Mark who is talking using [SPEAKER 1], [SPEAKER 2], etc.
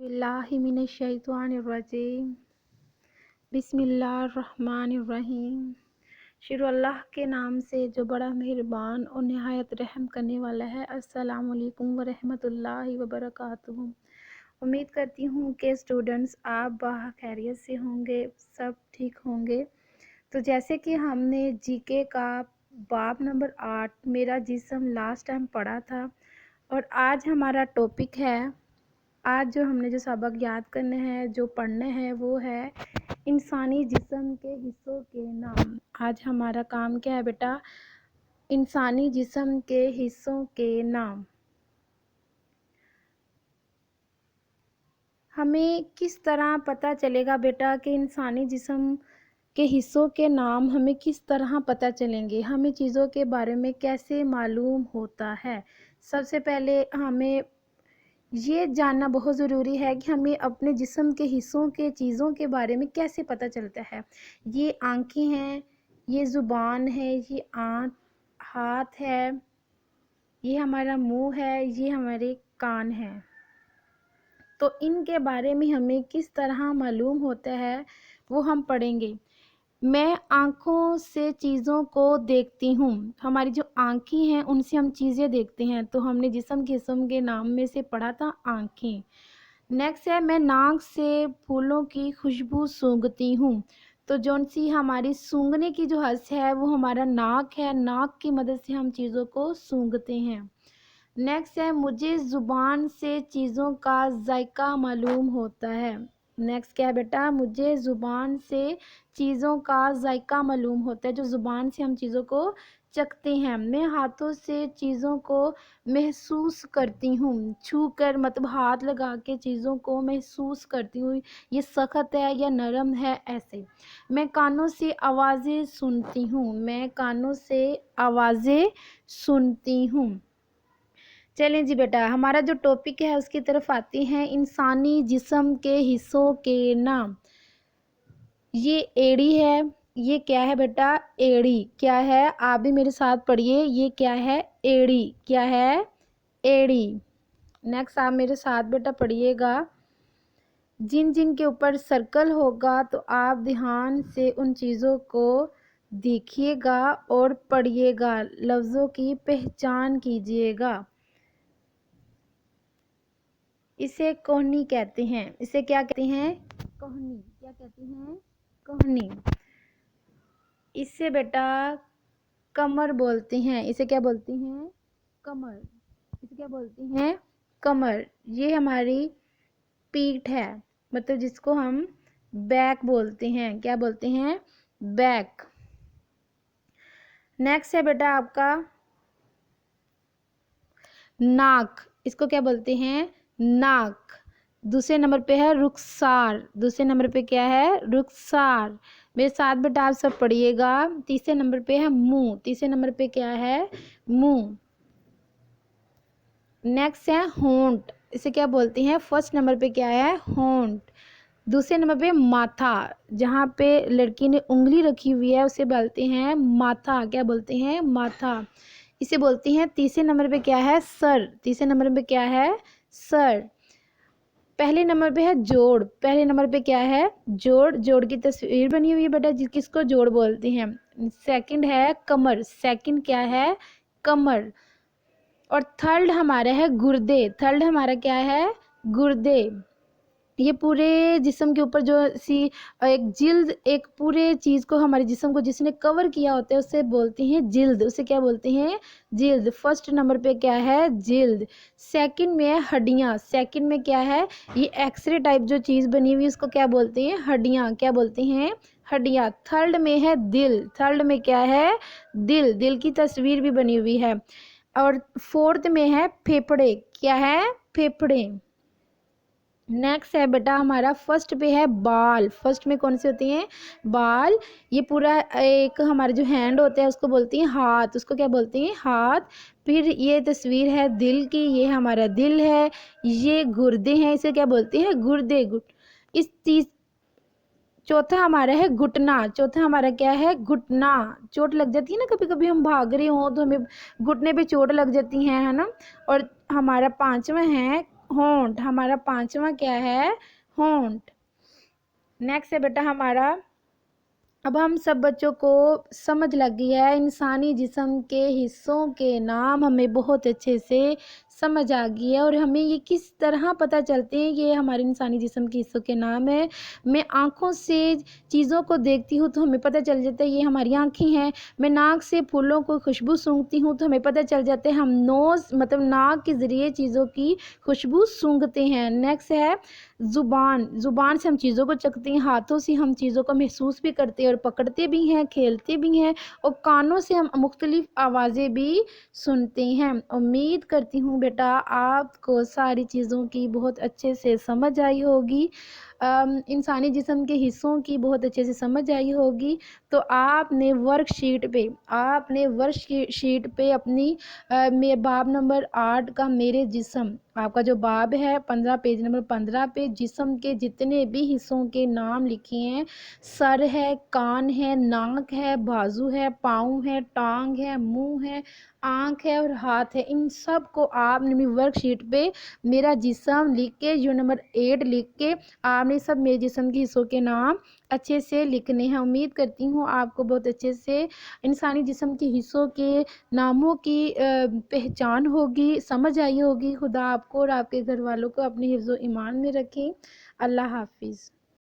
[SPEAKER 1] बिल्लाहि मिनश्शैतानिर्रजीम बिस्मिल्लाहिर्रहमानिर्रहीम। शुरू अल्लाह के नाम से जो बड़ा मेहरबान और नहायत रहम करने वाला है। अस्सलामु अलैकुम वरहमतुल्लाहि वबरकातुहू। उम्मीद करती हूँ कि स्टूडेंट्स आप खैरियत से होंगे, सब ठीक होंगे। तो जैसे कि हमने जीके का बाब नंबर 8 मेरा जिस्म लास्ट टाइम पढ़ा था, और आज हमारा टॉपिक है, आज जो हमने जो सबक याद करने हैं, जो पढ़ने हैं, वो है इंसानी जिस्म के हिस्सों के नाम। आज हमारा काम क्या है बेटा? इंसानी जिस्म के हिस्सों के नाम। हमें किस तरह पता चलेगा बेटा कि इंसानी जिस्म के हिस्सों के नाम हमें किस तरह पता चलेंगे? हमें चीज़ों के बारे में कैसे मालूम होता है? सबसे पहले हमें ये जानना बहुत ज़रूरी है कि हमें अपने जिस्म के हिस्सों के चीज़ों के बारे में कैसे पता चलता है। ये आँखें हैं, ये ज़ुबान है, ये हाथ है, ये हमारा मुंह है, ये हमारे कान हैं। तो इनके बारे में हमें किस तरह मालूम होता है वो हम पढ़ेंगे। मैं आँखों से चीज़ों को देखती हूँ। हमारी जो आँखें हैं उनसे हम चीज़ें देखते हैं। तो हमने जिस्म के हिस्सों के नाम में से पढ़ा था आँखें। नेक्स्ट है, मैं नाक से फूलों की खुशबू सूंघती हूँ। तो जौन सी हमारी सूंघने की जो हस है वो हमारा नाक है। नाक की मदद से हम चीज़ों को सूंघते हैं। नेक्स्ट है, मुझे ज़ुबान से चीज़ों का जायका मालूम होता है। नेक्स्ट क्या है बेटा? मुझे ज़ुबान से चीज़ों का जायका मालूम होता है, जो ज़ुबान से हम चीज़ों को चखते हैं। मैं हाथों से चीज़ों को महसूस करती हूँ। छू कर मतलब हाथ लगा के चीज़ों को महसूस करती हूँ, ये सख्त है या नरम है, ऐसे। मैं कानों से आवाज़ें सुनती हूँ। मैं कानों से आवाज़ें सुनती हूँ। चलें जी बेटा, हमारा जो टॉपिक है उसकी तरफ आते हैं। इंसानी जिस्म के हिस्सों के नाम। ये एड़ी है। ये क्या है बेटा? एड़ी क्या है? आप भी मेरे साथ पढ़िए। ये क्या है? एड़ी। क्या है? एड़ी। नेक्स्ट आप मेरे साथ बेटा पढ़िएगा। जिन जिन के ऊपर सर्कल होगा तो आप ध्यान से उन चीज़ों को देखिएगा और पढ़िएगा, लफ्ज़ों की पहचान कीजिएगा। इसे कोहनी कहते हैं। इसे क्या कहते हैं? कोहनी। क्या कहते हैं? कोहनी। इसे बेटा कमर बोलते हैं। इसे क्या बोलते हैं? कमर। इसे क्या बोलते हैं? कमर। ये हमारी पीठ है, मतलब जिसको हम बैक बोलते हैं। क्या बोलते हैं? बैक। नेक्स्ट है बेटा आपका नाक। इसको क्या बोलते हैं? नाक। दूसरे नंबर पे है रुखसार। दूसरे नंबर पे क्या है? रुखसार। मेरे साथ बेटा आप सब पढ़िएगा। तीसरे नंबर पे है मुंह। तीसरे नंबर पे क्या है? मुंह। नेक्स्ट है होंठ। इसे क्या बोलते हैं? फर्स्ट नंबर पे क्या है? होंठ। दूसरे नंबर पे माथा। जहाँ पे लड़की ने उंगली रखी हुई है उसे बोलते हैं माथा। क्या बोलते हैं? माथा। इसे बोलते हैं। तीसरे नंबर पे क्या है? सर। तीसरे नंबर पे क्या है? सर। पहले नंबर पे है जोड़। पहले नंबर पे क्या है? जोड़। जोड़ की तस्वीर बनी हुई है बेटा, किसको जोड़ बोलते हैं। सेकंड है कमर। सेकंड क्या है? कमर। और थर्ड हमारा है गुर्दे। थर्ड हमारा क्या है? गुर्दे। ये पूरे जिस्म के ऊपर जो सी एक जिल्द, एक पूरे चीज़ को, हमारे जिस्म को जिसने कवर किया होता है उसे बोलते हैं जिल्द। उसे क्या बोलते हैं? जिल्द। फर्स्ट नंबर पे क्या है? जिल्द। सेकंड में है हड्डियाँ। सेकंड में क्या है? ये एक्सरे टाइप जो चीज़ बनी हुई उसको क्या बोलते हैं? हड्डियाँ। क्या बोलते हैं? हड्डियाँ। थर्ड में है दिल। थर्ड में क्या है? दिल। दिल की तस्वीर भी बनी हुई है। और फोर्थ में है फेफड़े। क्या है? फेफड़े। नेक्स्ट है बेटा हमारा फर्स्ट पे है बाल। फर्स्ट में कौन से होते हैं? बाल। ये पूरा एक हमारे जो हैंड होता है उसको बोलते हैं हाथ। उसको क्या बोलते हैं? हाथ। फिर ये तस्वीर है दिल की। ये हमारा दिल है। ये गुर्दे हैं। इसे क्या बोलते हैं? गुर्दे। इस तीस चौथा हमारा है घुटना। चौथा हमारा क्या है? घुटना। चोट लग जाती है ना, कभी कभी हम भाग रहे हो तो हमें घुटने पे चोट लग जाती है ना। और हमारा पांचवा है होंठ, हमारा पांचवा क्या है, होंठ। नेक्स्ट है बेटा हमारा, अब हम सब बच्चों को समझ लग गई है इंसानी जिस्म के हिस्सों के नाम, हमें बहुत अच्छे से समझ आ गई है। और हमें ये किस तरह पता चलते हैं ये हमारे इंसानी जिस्म के हिस्सों के नाम है। मैं आँखों से चीज़ों को देखती हूँ तो हमें पता चल जाता है ये हमारी आँखें हैं। मैं नाक से फूलों को खुशबू सूंघती हूँ तो हमें पता चल जाता है हम नोज़ मतलब नाक के ज़रिए चीज़ों की खुशबू सूंघते हैं। नेक्स्ट है ज़ुबान, ज़ुबान से हम चीज़ों को चखते हैं, हाथों से हम चीज़ों को महसूस भी करते हैं और पकड़ते भी हैं, खेलते भी हैं, और कानों से हम मुख्तलिफ आवाज़ें भी सुनते हैं। उम्मीद करती हूँ बेटा आपको सारी चीज़ों की बहुत अच्छे से समझ आई होगी, इंसानी जिस्म के हिस्सों की बहुत अच्छे से समझ आई होगी। तो आपने वर्कशीट पे अपनी बाब नंबर 8 का मेरे जिस्म, आपका जो बाब है 15 पेज नंबर 15 पे जिस्म के जितने भी हिस्सों के नाम लिखे हैं, सर है, कान है, नाक है, बाजू है, पाँव है, टांग है, मुंह है, आँख है और हाथ है, इन सब को आपने अपनी वर्कशीट पे मेरा जिस्म लिख के जो नंबर 8 लिख के आपने सब मेरे जिस्म के हिस्सों के नाम अच्छे से लिखने हैं। उम्मीद करती हूँ आपको बहुत अच्छे से इंसानी जिस्म के हिस्सों के नामों की पहचान होगी, समझ आई होगी। खुदा आपको और आपके घर वालों को अपने हिफ्ज़ व ईमान में रखें। अल्लाह हाफिज़।